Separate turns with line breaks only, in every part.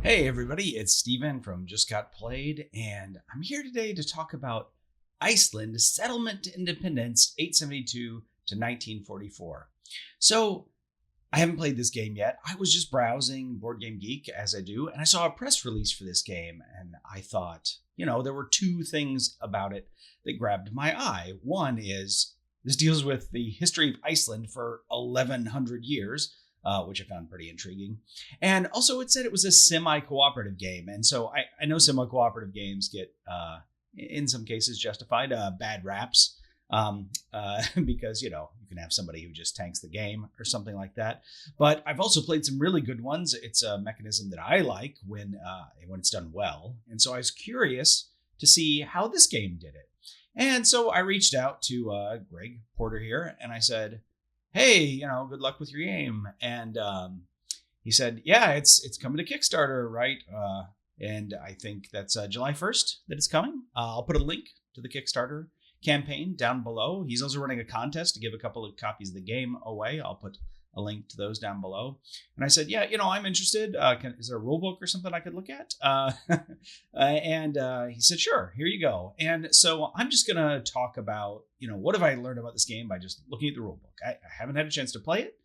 Hey everybody, it's Steven from Just Got Played, and I'm here today to talk about Iceland settlement to independence 872 to 1944. So, I haven't played this game yet. I was just browsing BoardGameGeek as I do, and I saw a press release for this game, and I thought, there were two things about it that grabbed my eye. One is this deals with the history of Iceland for 1100 years. Which I found pretty intriguing. And also it said it was a semi-cooperative game. And so I know semi-cooperative games get, in some cases, justified bad raps because, you can have somebody who just tanks the game or something like that. But I've also played some really good ones. It's a mechanism that I like when it's done well. And so I was curious to see how this game did it. And so I reached out to Greg Porter here and I said, hey, good luck with your game. And he said, yeah, it's coming to Kickstarter, right? And I think that's July 1st that it's coming. I'll put a link to the Kickstarter campaign down below. He's also running a contest to give a couple of copies of the game away. I'll put a link to those down below. And I said, yeah, I'm interested. Is there a rule book or something I could look at? And he said, sure, here you go. And so I'm just going to talk about, what have I learned about this game by just looking at the rule book. I haven't had a chance to play it.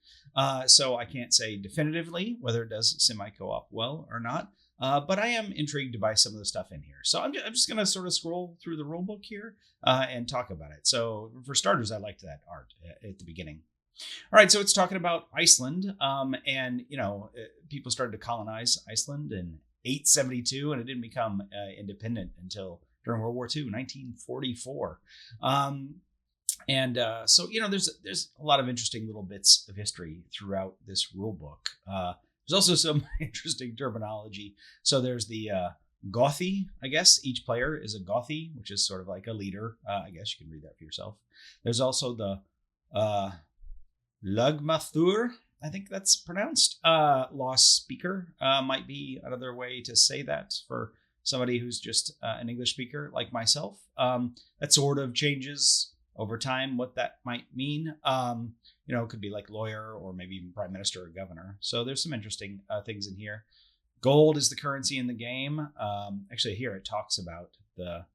So I can't say definitively whether it does semi-co-op well or not. But I am intrigued by some of the stuff in here. So I'm just going to sort of scroll through the rule book here and talk about it. So for starters, I liked that art at the beginning. All right, so it's talking about Iceland, and people started to colonize Iceland in 872, and it didn't become independent until during World War II, 1944. So there's a lot of interesting little bits of history throughout this rule book. There's also some interesting terminology. So there's the Gothi, I guess. Each player is a Gothi, which is sort of like a leader. I guess you can read that for yourself. There's also the Lugmathur, I think that's pronounced. Lost speaker might be another way to say that for somebody who's just an English speaker like myself. That sort of changes over time what that might mean. It could be like lawyer or maybe even prime minister or governor. So there's some interesting things in here. Gold is the currency in the game. Actually, here it talks about the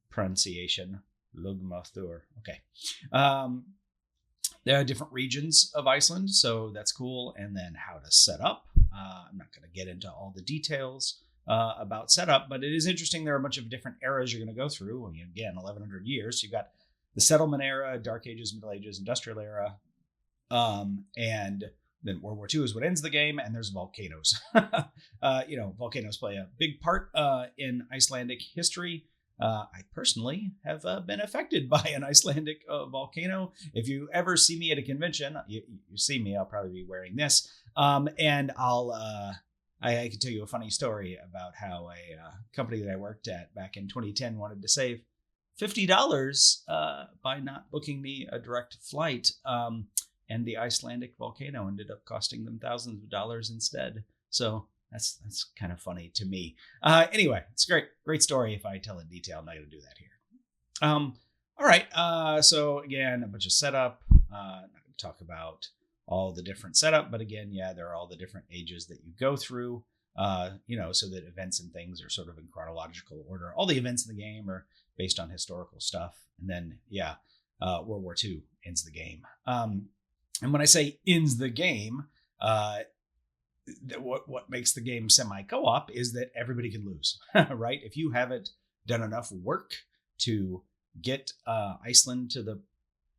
pronunciation. Lugmathur. Okay. There are different regions of Iceland, so that's cool. And then how to set up. I'm not going to get into all the details about setup, but it is interesting. There are a bunch of different eras you're going to go through. Again, 1100 years. You've got the settlement era, Dark Ages, Middle Ages, Industrial era. And then World War II is what ends the game, and there's volcanoes. Volcanoes play a big part in Icelandic history. I personally have been affected by an Icelandic volcano. If you ever see me at a convention, you see me, I'll probably be wearing this. And I can tell you a funny story about how a company that I worked at back in 2010 wanted to save $50 by not booking me a direct flight. And the Icelandic volcano ended up costing them thousands of dollars instead. So that's kind of funny to me. Anyway, it's a great story. If I tell in detail, I'm not going to do that here. All right. So again, a bunch of setup. Not going to talk about all the different setup, but again, there are all the different ages that you go through. So that events and things are sort of in chronological order. All the events in the game are based on historical stuff, and then World War II ends the game. And when I say ends the game, what makes the game semi-co-op is that everybody can lose, right? If you haven't done enough work to get Iceland to the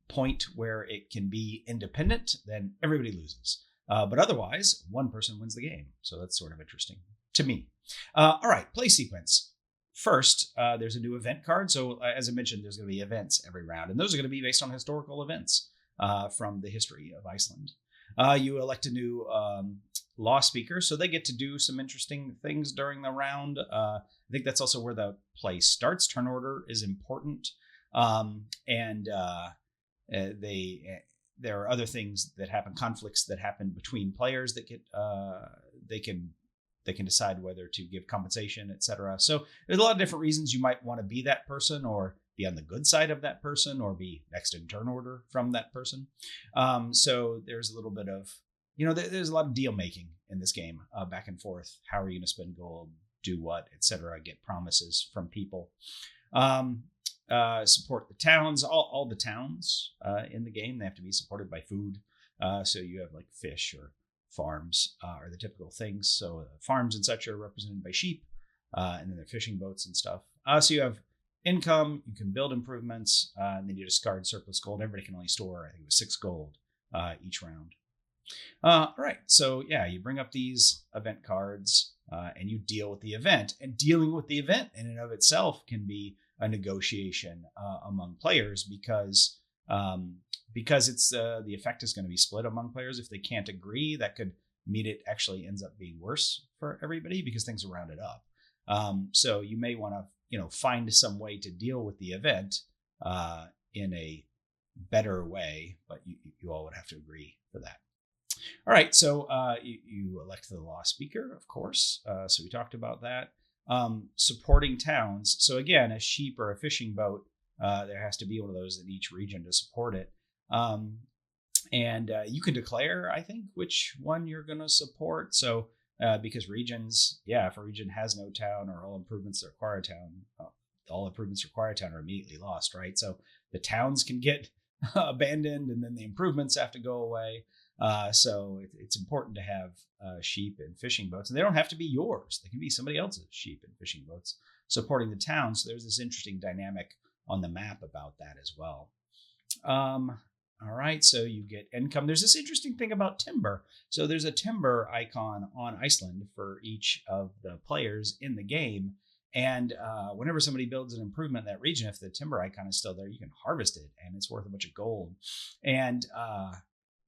point where it can be independent, then everybody loses. But otherwise, one person wins the game. So that's sort of interesting to me. All right, play sequence. First, there's a new event card. So as I mentioned, there's going to be events every round, and those are going to be based on historical events from the history of Iceland. You elect a new law speaker, so they get to do some interesting things during the round. I think that's also where the play starts. Turn order is important, there are other things that happen, conflicts that happen between players that get they can decide whether to give compensation, etc. So there's a lot of different reasons you might want to be that person, or be on the good side of that person, or be next in turn order from that person. So there's a little bit of there's a lot of deal making in this game, back and forth. How are you going to spend gold, do what, etc. Get promises from people. Support the towns. All the towns in the game, they have to be supported by food. So you have like fish or farms are the typical things. So farms and such are represented by sheep, and then they're fishing boats and stuff. So you have income, you can build improvements, and then you discard surplus gold. Everybody can only store, I think it was 6 gold each round. All right, so yeah, you bring up these event cards and you deal with the event. And dealing with the event in and of itself can be a negotiation among players because it's the effect is going to be split among players. If they can't agree, that could mean it actually ends up being worse for everybody because things are rounded up. So you may want to find some way to deal with the event in a better way, but you all would have to agree for that. All right, so you elect the law speaker, of course. So we talked about that. Supporting towns. So again, a sheep or a fishing boat, there has to be one of those in each region to support it. And you can declare, I think, which one you're going to support. So because regions, if a region has no town or all improvements that require a town, all improvements require a town are immediately lost, right? So the towns can get abandoned and then the improvements have to go away. So it's important to have sheep and fishing boats, and they don't have to be yours. They can be somebody else's sheep and fishing boats supporting the town. So there's this interesting dynamic on the map about that as well. All right, so you get income. There's this interesting thing about timber. So there's a timber icon on Iceland for each of the players in the game. And whenever somebody builds an improvement in that region, if the timber icon is still there, you can harvest it, and it's worth a bunch of gold. And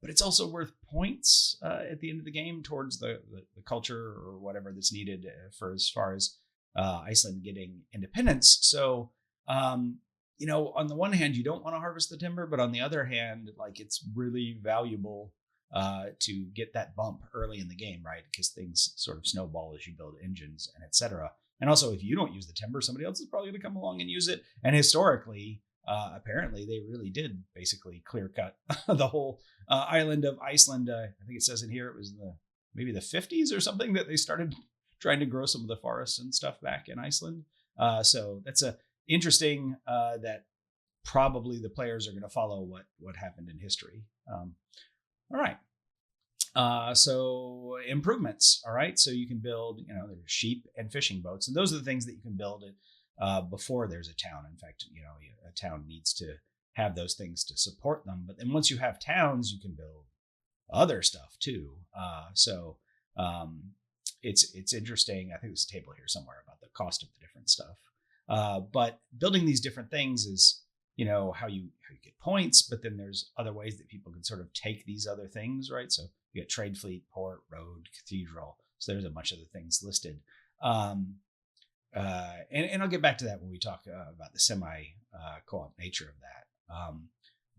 but it's also worth points at the end of the game towards the culture or whatever that's needed for as far as Iceland getting independence. So, on the one hand, you don't want to harvest the timber, but on the other hand, like it's really valuable to get that bump early in the game, right? Because things sort of snowball as you build engines and etc. And also, if you don't use the timber, somebody else is probably going to come along and use it. And historically, apparently, they really did basically clear cut the whole island of Iceland. I think it says in here it was maybe the 50s or something that they started trying to grow some of the forests and stuff back in Iceland. So that's interesting that probably the players are going to follow what happened in history. All right. So improvements. All right. So you can build, there's sheep and fishing boats, and those are the things that you can build before there's a town. In fact, a town needs to have those things to support them. But then once you have towns, you can build other stuff too. So it's interesting. I think there's a table here somewhere about the cost of the different stuff. But building these different things is, how you get points, but then there's other ways that people can sort of take these other things, right? So you get trade fleet, port, road, cathedral. So there's a bunch of the things listed. And I'll get back to that when we talk about the semi-co-op nature of that.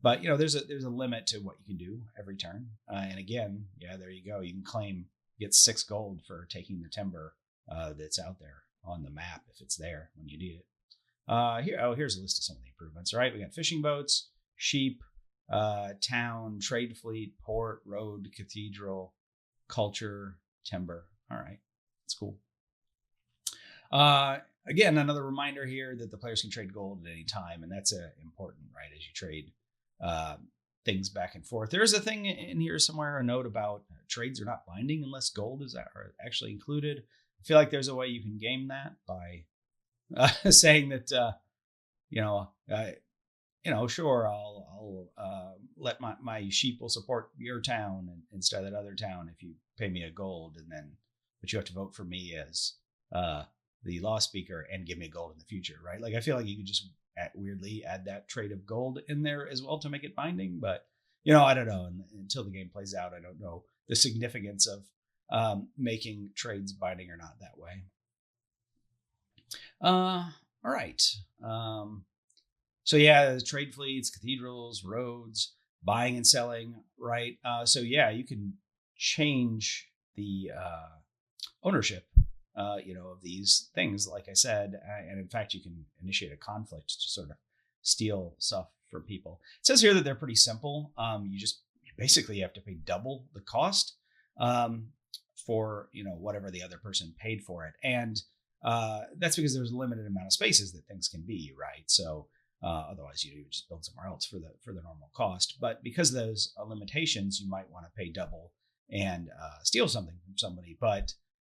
But there's a limit to what you can do every turn. And again, there you go. You can get 6 gold for taking the timber that's out there on the map if it's there when you need it. Here's a list of some of the improvements. All right, we got fishing boats, sheep, town, trade fleet, port, road, cathedral, culture, timber. All right, that's cool. Again, another reminder here that the players can trade gold at any time, and that's important, right? As you trade things back and forth. There's a thing in here somewhere, a note about trades are not binding unless gold is actually included. I feel like there's a way you can game that by saying that, sure, I'll let my sheep will support your town instead of that other town if you pay me a gold, but you have to vote for me as the law speaker and give me gold in the future, right? Like I feel like you could just weirdly add that trade of gold in there as well to make it binding, but I don't know. And until the game plays out, I don't know the significance of making trades binding or not that way. All right. So the trade fleets, cathedrals, roads, buying and selling, right? You can change the ownership, of these things, like I said, and in fact, you can initiate a conflict to sort of steal stuff from people. It says here that they're pretty simple. You basically have to pay double the cost for, whatever the other person paid for it. And that's because there's a limited amount of spaces that things can be, right? So otherwise you just build somewhere else for the normal cost. But because of those limitations, you might want to pay double and steal something from somebody. But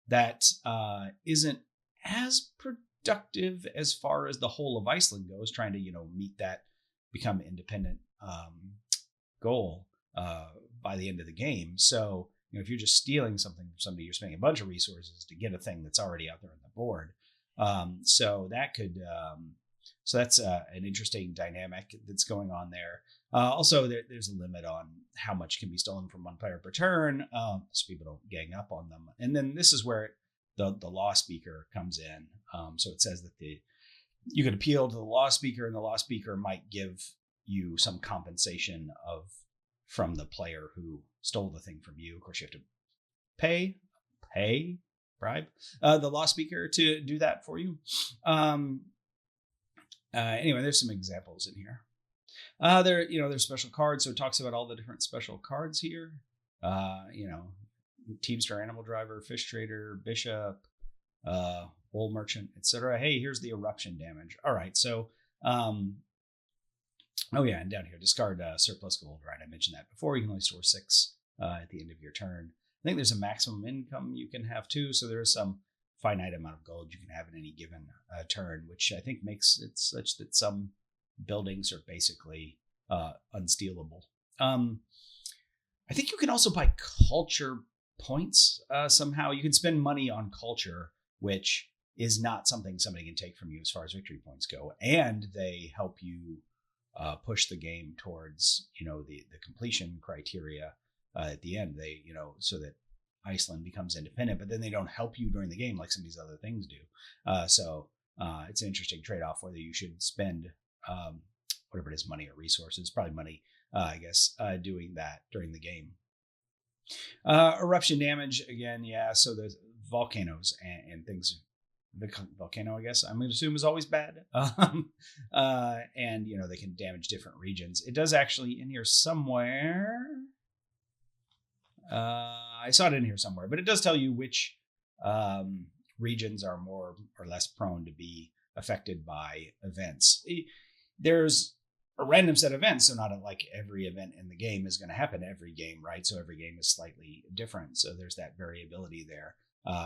that isn't as productive as far as the whole of Iceland goes, trying to, meet that become independent goal by the end of the game. So, if you're just stealing something from somebody, you're spending a bunch of resources to get a thing that's already out there on the board. So that's an interesting dynamic that's going on there. Also, there's a limit on how much can be stolen from one player per turn, so people don't gang up on them. And then this is where the law speaker comes in. So it says that you could appeal to the law speaker, and the law speaker might give you some compensation from the player who stole the thing from you. Of course, you have to bribe the law speaker to do that for you. Anyway, there's some examples in here. There's special cards. So it talks about all the different special cards here. Teamster, animal driver, fish trader, bishop, wool merchant, etc. Hey, here's the eruption damage. All right, so and down here, discard surplus gold. Right, I mentioned that before. You can only store 6 at the end of your turn. I think there's a maximum income you can have too, so there is some finite amount of gold you can have in any given turn, which I think makes it such that some buildings are basically unstealable. I think you can also buy culture points somehow. You can spend money on culture, which is not something somebody can take from you as far as victory points go, and they help you push the game towards the completion criteria at the end. They so that Iceland becomes independent, but then they don't help you during the game like some of these other things do. So it's an interesting trade-off whether you should spend whatever it is, money or resources, probably money, I guess, doing that during the game. Eruption damage, again, yeah, so the volcanoes and things. The volcano, I guess, I'm going to assume, is always bad. And, they can damage different regions. It does actually in here somewhere. I saw it in here somewhere, but it does tell you which regions are more or less prone to be affected by events. There's a random set of events, so not like every event in the game is going to happen every game, right? So every game is slightly different. So there's that variability there.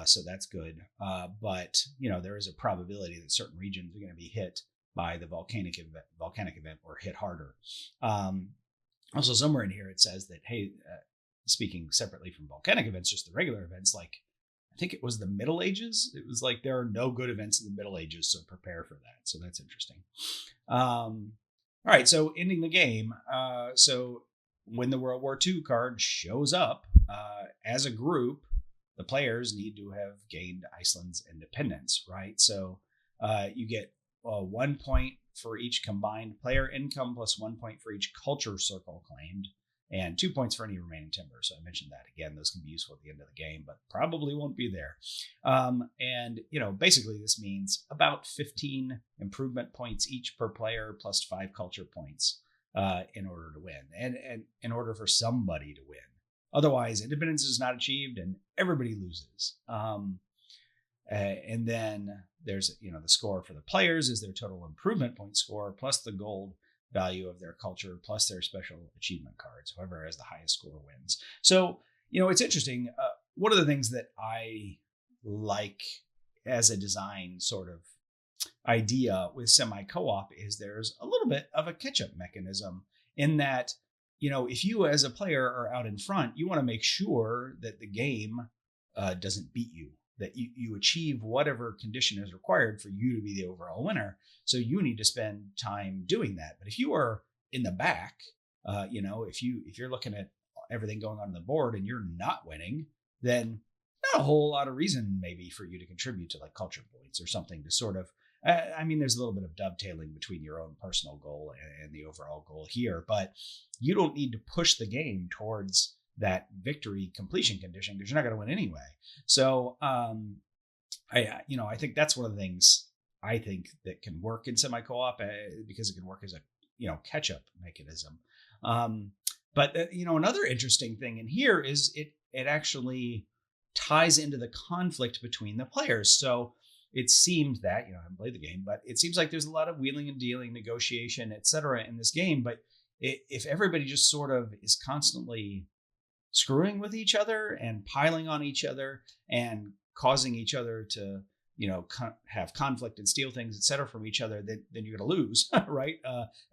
So that's good. But, there is a probability that certain regions are going to be hit by the volcanic event or hit harder. Also, somewhere in here, it says that, hey, speaking separately from volcanic events, just the regular events, like I think it was the Middle Ages. It was like there are no good events in the Middle Ages, so prepare for that. So that's interesting. All right, so ending the game. So when the World War II card shows up, as a group, the players need to have gained Iceland's independence, right? So you get 1 point for each combined player income plus 1 point for each culture circle claimed, and 2 points for any remaining timber. So I mentioned that again. Those can be useful at the end of the game, but probably won't be there. And basically this means about 15 improvement points each per player plus 5 culture points in order to win, and in order for somebody to win. Otherwise, independence is not achieved and everybody loses. And then there's, the score for the players is their total improvement point score plus the gold value of their culture plus their special achievement cards. Whoever has the highest score wins. So, it's interesting. One of the things that I like as a design sort of idea with semi-co-op is there's a little bit of a catch-up mechanism in that, if you as a player are out in front, you want to make sure that the game doesn't beat you, that you achieve whatever condition is required for you to be the overall winner. So you need to spend time doing that. But if you are in the back, if you're looking at everything going on the board and you're not winning, then not a whole lot of reason maybe for you to contribute to like culture points or something to sort of, there's a little bit of dovetailing between your own personal goal and the overall goal here, but you don't need to push the game towards that victory completion condition because you're not going to win anyway. So, I think that's one of the things I think that can work in semi-co-op because it can work as a, catch-up mechanism. But another interesting thing in here is it it actually ties into the conflict between the players. So it seems that, I haven't played the game, but it seems like there's a lot of wheeling and dealing, negotiation, etc. in this game. But if everybody just sort of is constantly screwing with each other and piling on each other and causing each other to, have conflict and steal things, etc. from each other, then you're going to lose, right?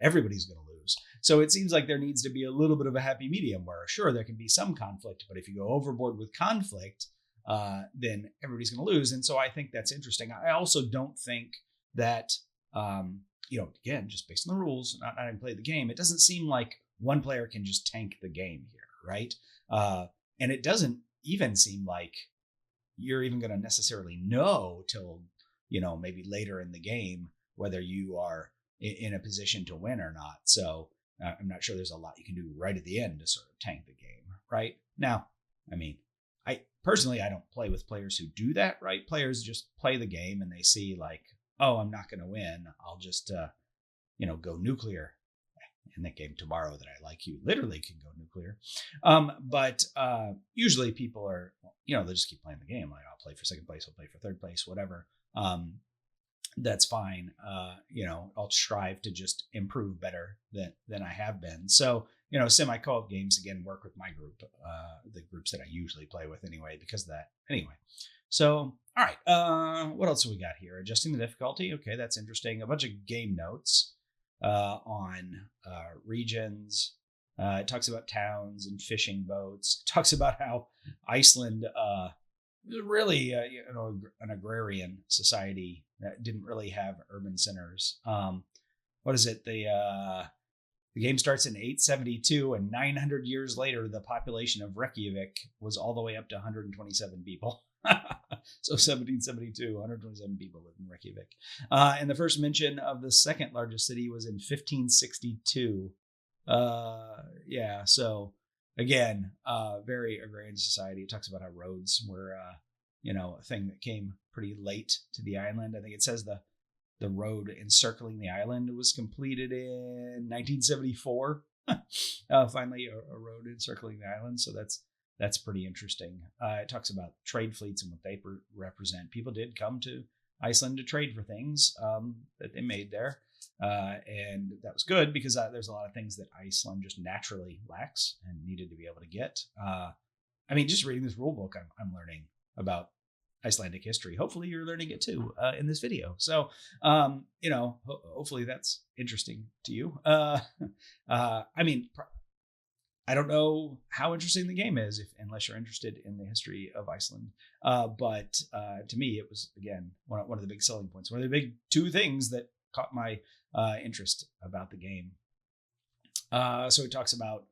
Everybody's going to lose. So it seems like there needs to be a little bit of a happy medium where, sure, there can be some conflict, but if you go overboard with conflict, then everybody's going to lose. And so I think that's interesting. I also don't think that, again, just based on the rules, not having played the game, it doesn't seem like one player can just tank the game here, right? And it doesn't even seem like you're even going to necessarily know till, maybe later in the game, whether you are in a position to win or not. So I'm not sure there's a lot you can do right at the end to sort of tank the game, right? Now, I don't play with players who do that, right? Players just play the game and they see like, oh, I'm not going to win. I'll just, go nuclear in that game tomorrow that I like you literally can go nuclear. But usually people are, they just keep playing the game. Like I'll play for second place, I'll play for third place, whatever. That's fine. I'll strive to just improve better than I have been. So, semi-co-op games, again, work with my group, the groups that I usually play with anyway, because of that. Anyway, so, all right. What else have we got here? Adjusting the difficulty. Okay, that's interesting. A bunch of game notes on regions. It talks about towns and fishing boats. It talks about how Iceland was really an agrarian society that didn't really have urban centers. What is it? The game starts in 872, and 900 years later, the population of Reykjavik was all the way up to 127 people. So 1772, 127 people lived in Reykjavik. And the first mention of the second largest city was in 1562. So again, very agrarian society. It talks about how roads were, a thing that came pretty late to the island. I think it says the road encircling the island was completed in 1974. Finally, a road encircling the island. So that's pretty interesting. It talks about trade fleets and what they represent. People did come to Iceland to trade for things that they made there. And that was good because there's a lot of things that Iceland just naturally lacks and needed to be able to get. Just reading this rule book, I'm learning about Icelandic history. Hopefully you're learning it too in this video. So, hopefully that's interesting to you. I don't know how interesting the game is unless you're interested in the history of Iceland. But to me, it was, again, one of the big selling points, one of the big two things that caught my interest about the game. So it talks about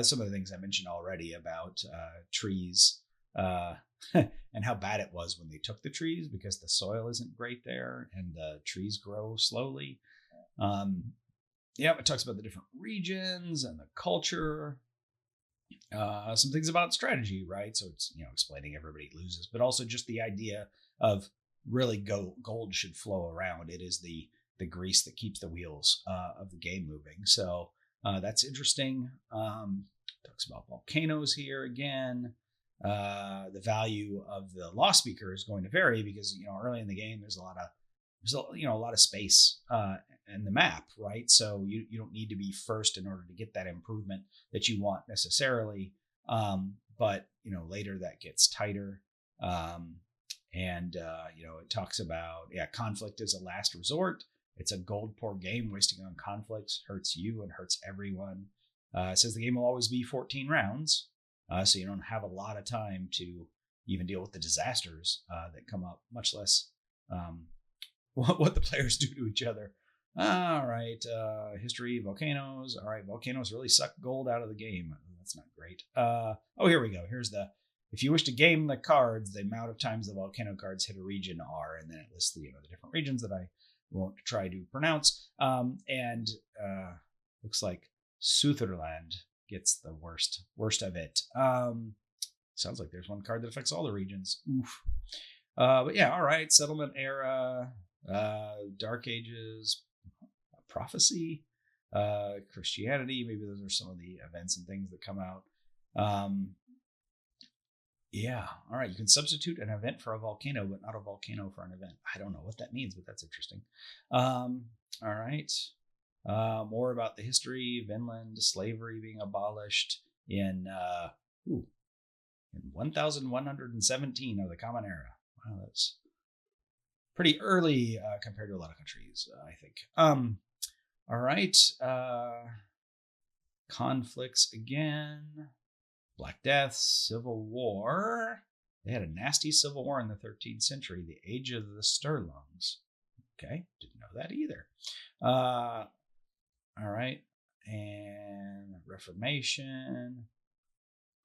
some of the things I mentioned already about trees and how bad it was when they took the trees because the soil isn't great there and the trees grow slowly. It talks about the different regions and the culture. Some things about strategy, right? So it's, explaining everybody loses, but also just the idea of really gold should flow around. It is the grease that keeps the wheels of the game moving. So that's interesting. Talks about volcanoes here again. The value of the law speaker is going to vary because, early in the game, there's a lot of space in the map, right? So you don't need to be first in order to get that improvement that you want necessarily. But later that gets tighter. It talks about, conflict is a last resort. It's a gold poor game. Wasting on conflicts hurts you and hurts everyone. It says the game will always be 14 rounds. So you don't have a lot of time to even deal with the disasters that come up, much less what the players do to each other. All right. History, volcanoes. All right. Volcanoes really suck gold out of the game. That's not great. Here we go. Here's if you wish to game the cards, the amount of times the volcano cards hit a region are, and then it lists the different regions that I won't try to pronounce. Looks like Sutherland gets the worst of it. Sounds like there's one card that affects all the regions. Oof. All right. Settlement era, Dark Ages, prophecy, Christianity. Maybe those are some of the events and things that come out. Yeah. All right. You can substitute an event for a volcano, but not a volcano for an event. I don't know what that means, but that's interesting. All right. More about the history of Vinland, slavery being abolished in in 1117 of the Common Era. Wow, that's pretty early compared to a lot of countries, I think. All right. Conflicts again. Black Death, Civil War. They had a nasty civil war in the 13th century, the Age of the Stirlungs. Okay, didn't know that either. All right, and Reformation.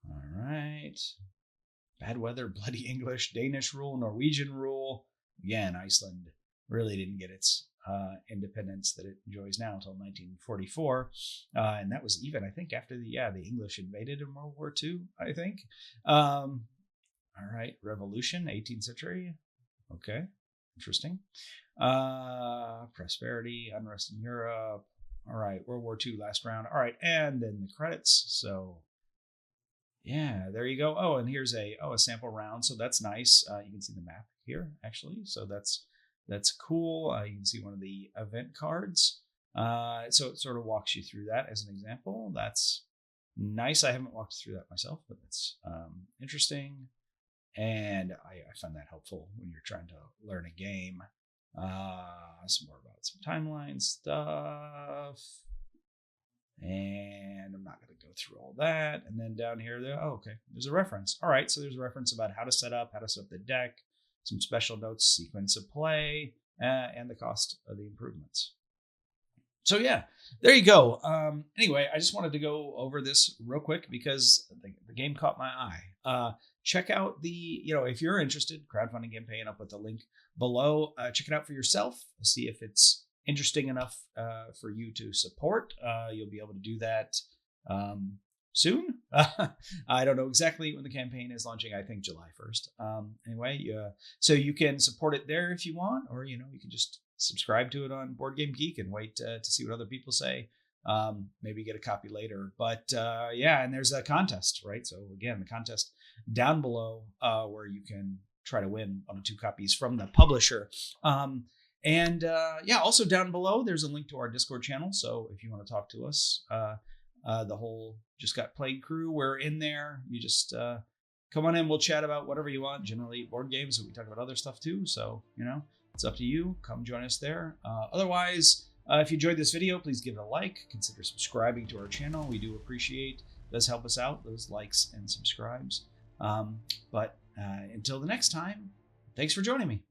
All right, bad weather, bloody English, Danish rule, Norwegian rule. Again, Iceland really didn't get its independence that it enjoys now until 1944, and that was even, I think, after the English invaded in World War II, I think. All right, Revolution, 18th century. Okay, interesting. Prosperity, unrest in Europe. All right, World War II, last round. All right, and then the credits. So yeah, there you go. Oh, and here's a sample round. So that's nice. You can see the map here, actually. So that's cool. You can see one of the event cards. So it sort of walks you through that as an example. That's nice. I haven't walked through that myself, but that's interesting. And I find that helpful when you're trying to learn a game. Some more about some timeline stuff. And I'm not going to go through all that. And then down here, there's a reference. All right, so there's a reference about how to set up the deck, some special notes, sequence of play, and the cost of the improvements. So yeah, there you go. Anyway, I just wanted to go over this real quick because the game caught my eye. Check out if you're interested, crowdfunding campaign, I'll put the link below. Check it out for yourself. See if it's interesting enough for you to support. You'll be able to do that soon. I don't know exactly when the campaign is launching. I think July 1st. Anyway, so you can support it there if you want, or you can just subscribe to it on BoardGameGeek and wait to see what other people say. Maybe get a copy later. But and there's a contest, right? So again, the contest down below where you can try to win 1 or 2 copies from the publisher. Also down below, there's a link to our Discord channel. So if you want to talk to us, the whole Just Got Played crew, we're in there. You just come on in. We'll chat about whatever you want. Generally board games, but we talk about other stuff too. So, it's up to you. Come join us there. Otherwise, if you enjoyed this video, please give it a like. Consider subscribing to our channel. We do appreciate. It does help us out, those likes and subscribes. But until the next time, thanks for joining me.